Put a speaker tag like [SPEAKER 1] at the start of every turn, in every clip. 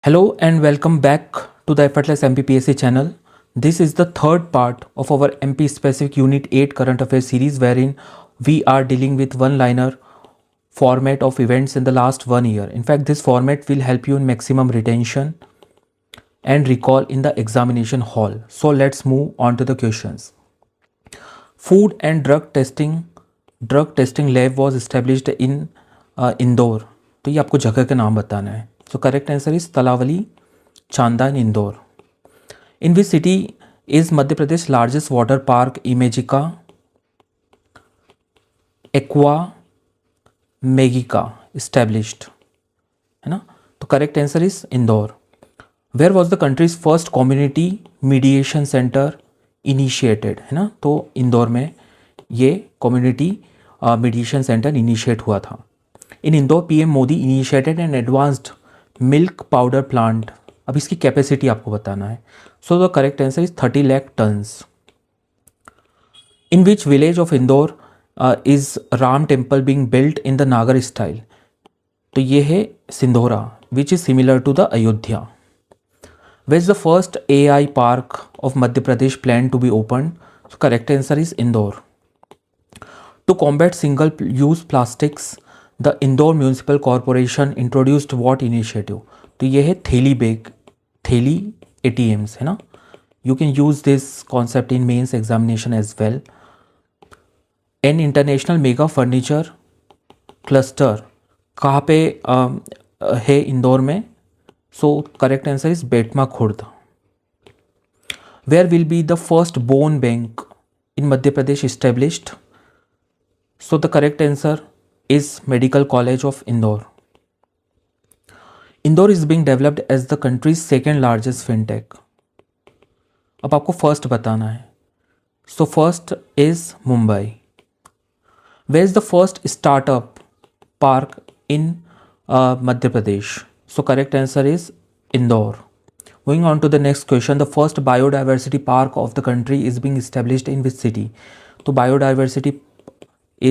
[SPEAKER 1] Hello and welcome back to the Effortless MPPSC channel. This is the third part of our MP specific Unit 8 Current Affairs series wherein we are dealing with one-liner format of events in the last 1 year. In fact, this format will help you in maximum retention and recall in the examination hall. So let's move on to the questions. Food and drug testing lab was established in Indore. तो ये आपको जगह का नाम बताना है. So correct answer is Talavali, Chanda in Indore. In which city is Madhya Pradesh largest water park Imagica Aqua Magica established? है ना. तो correct answer is Indore. Where was the country's first community mediation center initiated? है ना. तो इंदौर में ये community mediation center initiate हुआ था. In Indore, PM Modi initiated an advanced milk powder plant. अब इसकी कैपेसिटी आपको बताना है. So the correct answer is 30 lakh tons. In which village of Indore is Ram temple being built in the Nagar style? तो ये है Sindhora which is similar to the Ayodhya. Where is the first AI park of Madhya Pradesh plan to be open? So correct answer is Indore. To combat single use plastics the Indore municipal corporation introduced what initiative? तो ये है थैली ATMs, है ना. You can use this concept in mains examination as well. An international mega furniture cluster कहाँ पे है इंदौर में? So correct answer is Betma Khurd. Where will be the first bone bank in Madhya Pradesh established? So the correct answer is Medical College of Indore. Indore is being developed as the country's second largest fintech. अब आपको first बताना है. So first is Mumbai. Where is the first startup park in Madhya Pradesh? So correct answer is Indore. Moving on to the next question. The first biodiversity park of the country is being established in which city? तो biodiversity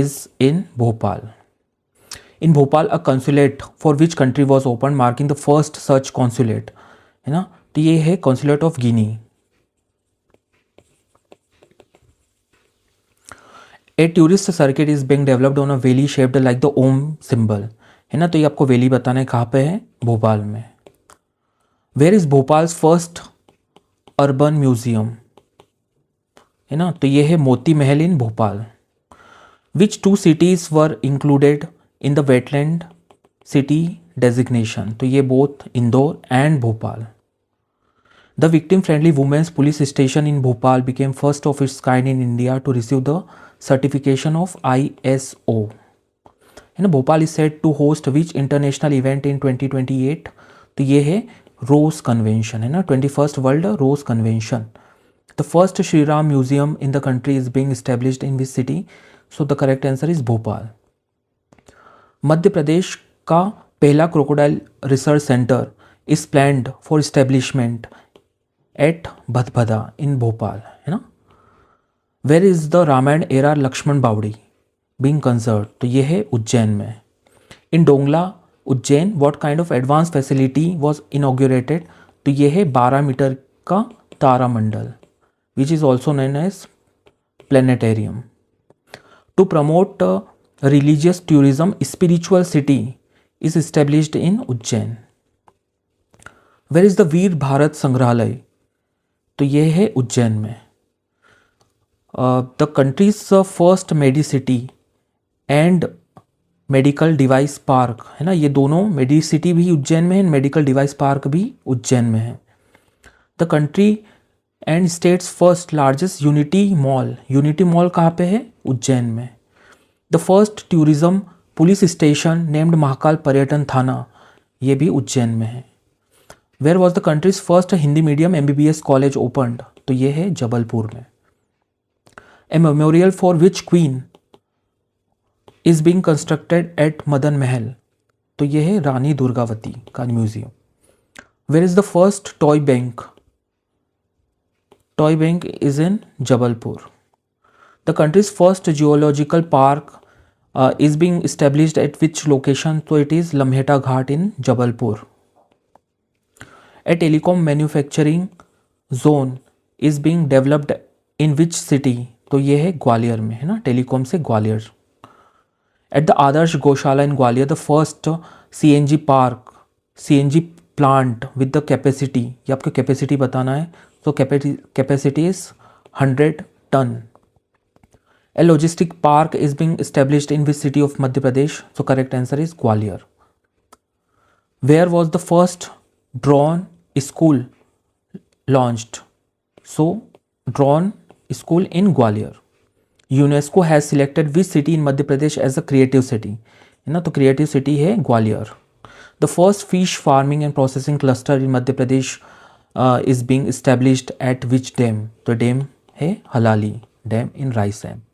[SPEAKER 1] is in Bhopal. In Bhopal, a consulate for which country was opened, marking the first such consulate? है ना. तो ये है consulate of Guinea. A tourist circuit is being developed on a valley shaped like the Om symbol. है ना. तो ये आपको वैली बताना है कहाँ पे है? भोपाल में. Where is Bhopal's first urban museum? है ना. तो ये है मोती महल इन Bhopal. Which two cities were included in the wetland city designation? तो ये both Indore and Bhopal. The victim friendly women's police station in Bhopal became first of its kind in India to receive the certification of ISO. है ना. Bhopal is said to host which international event in 2028? तो ये है रोज convention, है ना. 21st world rose convention. The first Shri Ram museum in the country is being established in which city? So the correct answer is Bhopal. Madhya Pradesh का पहला crocodile research centre is planned for establishment at Bhadbhada in Bhopal, है ना. Where is the Ramayan era Lakshman Bawdi being conserved? तो ये है उज्जैन में. In Dongla Ujjain what kind of advance facility was inaugurated? तो ये है 12 मीटर का तारामंडल which is also known as planetarium. To promote religious tourism, spiritual city is established in Ujjain. Where is the वीर भारत संग्रहालय? तो ये है उज्जैन में. The country's first medicity and medical device park, है ना. ये दोनों medicity भी उज्जैन में है, medical device park भी उज्जैन में है. The country and state's first largest Unity Mall कहाँ पे है? उज्जैन में. The first tourism police station named Mahakal Paryatan Thana, ये भी उज्जैन में है. Where was the country's first Hindi medium MBBS college opened? तो ये है जबलपुर में. A memorial for which queen is being constructed at Madan Mahal? तो ये है रानी दुर्गावती का museum. Where is the first toy bank? Toy bank is in Jabalpur. The country's first geological park is being established at which location? So it is Lamheta Ghat in Jabalpur. A telecom manufacturing zone is being developed in which city, तो ये है ग्वालियर में, है ना, telecom से Gwalior. Eight the Adarsh Gaushala in Gwalior the first CNG park, CNG plant with the capacity, ये आपको capacity बताना है, तो capacity is 100 tonne. A logistic park is being established in which city of Madhya Pradesh? So correct answer is Gwalior. Where was the first drone school launched? So drone school in Gwalior. UNESCO has selected which city in Madhya Pradesh as a creative city? है ना, तो creative city है Gwalior. The first fish farming and processing cluster in Madhya Pradesh is being established at which dam? तो dam है हलाली dam in Raisen.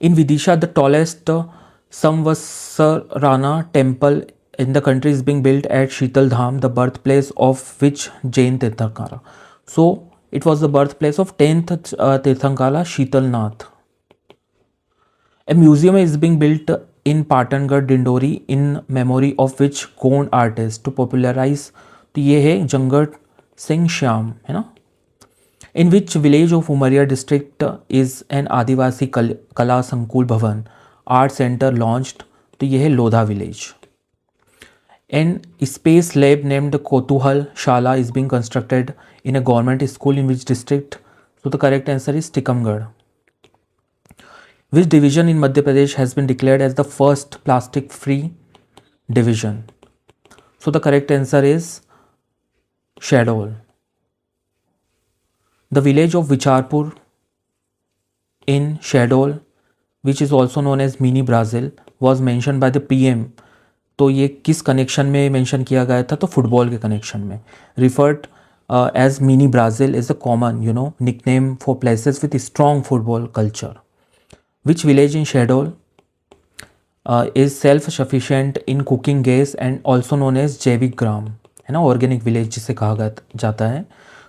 [SPEAKER 1] In Vidisha, the tallest Samvatsarana temple in the country is being built at Sheetal Dham, the birthplace of which Jain Tirthankara? So, it was the birthplace of 10th Tirthankara Sheetal Nath. A museum is being built in Patangarh, Dindori in memory of which Gond artist to popularize, तो ये है जंगट सिंह श्याम, है ना। In which village of Umaria district is an आदिवासी कला संकुल भवन art centre launched? तो यह है Lodha village. An space lab named Kotuhal Shala is being constructed in a government school in which district? So the correct answer is Tikamgarh. Which division in Madhya Pradesh has been declared as the first plastic free division? So the correct answer is Shahdol. The village of Vicharpur in Shahdol, which is also known as Mini Brazil, was mentioned by the PM. तो ये किस connection में mention किया गया था? तो football के connection में। Referred as Mini Brazil is a common, nickname for places with strong football culture. Which village in Shahdol is self-sufficient in cooking gas and also known as जैविक ग्राम, है ना, ऑर्गेनिक विलेज जिसे कहा जाता है।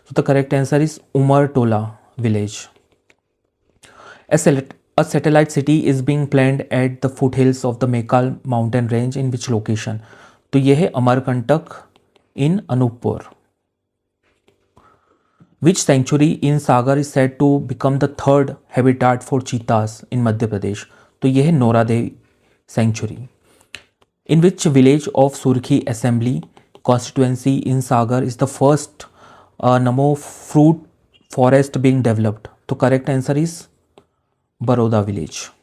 [SPEAKER 1] So the correct answer is Umartola village. A satellite city is being planned at the foothills of the Mekal mountain range in which location? तो यह है Amarkantak in Anuppur. Which sanctuary in Sagar is said to become the third habitat for cheetahs in Madhya Pradesh? तो यह है Noradevi sanctuary. In which village of Surkhi assembly constituency in Sagar is the first Namo fruit forest being developed? तो correct answer is Baroda village.